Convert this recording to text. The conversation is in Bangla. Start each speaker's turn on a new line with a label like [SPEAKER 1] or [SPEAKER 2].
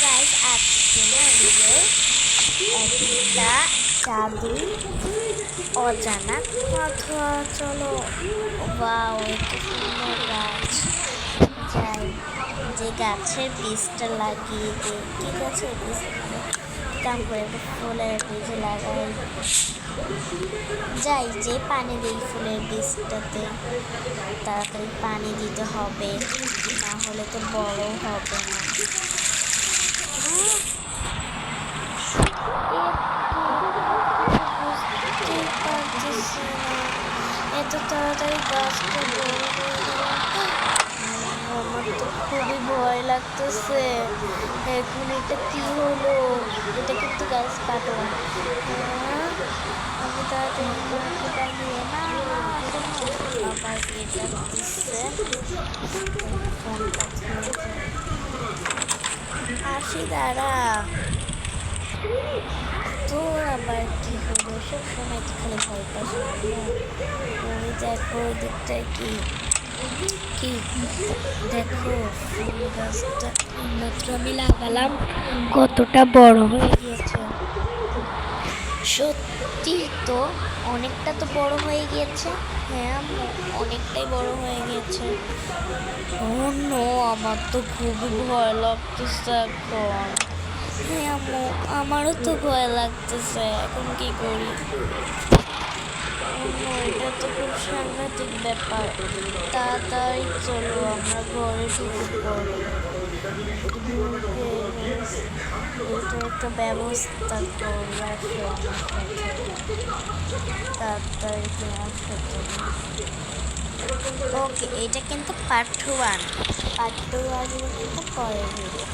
[SPEAKER 1] গাইস আজকে না একটা জাদু অজানা কথা। চলো, ওয়াও একটা সুন্দর গাছ। যাই, যে গাছের বীজটা লাগিয়ে দিই। কি গাছের বীজ মানে কাম করে ফুলের বীজ লাগাই। যাই, যে পানি দিই ফুলের বীজটাতে, তাড়াতাড়ি পানি দিতে হবে, না হলে তো বড় হবে না। বুঝতেই পারতেছি না এত তাড়াতাড়ি গাছটা বড় হয়ে গেল। আমার তো খুবই ভয় লাগতেছে। এখন এটা কি হলো? এটা কিন্তু গাছ কাটো না। আমি তাড়াতাড়ি মাকে ডাকিয়ে না আবার এটা দিচ্ছে। ফোনটা আসি, দাঁড়া। তোর আবার কি হলো? সবসময় তো খালি ভয় পাস। ওই দেখো দিকটায় কি কি দেখো, ফুল গাছটা মাত্র আমি লাগালাম, কতটা বড় হয়ে গিয়েছে। সত্যি তো, অনেকটা তো বড় হয়ে গিয়েছে। হ্যাঁ, অনেকটাই বড় হয়ে গিয়েছে। অন্য আমার তো খুবই ভয় লাগতেছে এখন। হ্যাঁ আম্মু, আমারও তো ভয় লাগতেছে। এখন কি করি? এটা তো খুব সাংঘাতিক ব্যাপার। তাড়াতাড়ি চলো, আমরা ঘরে ঢুকে পড়ি। এটা একটা ব্যবস্থা করে আসো আমার সাথে। তাড়াতাড়ি তোমার সাথে। ওকে, এটা কিন্তু পার্ট 1 কিন্তু পরের ভিডিও।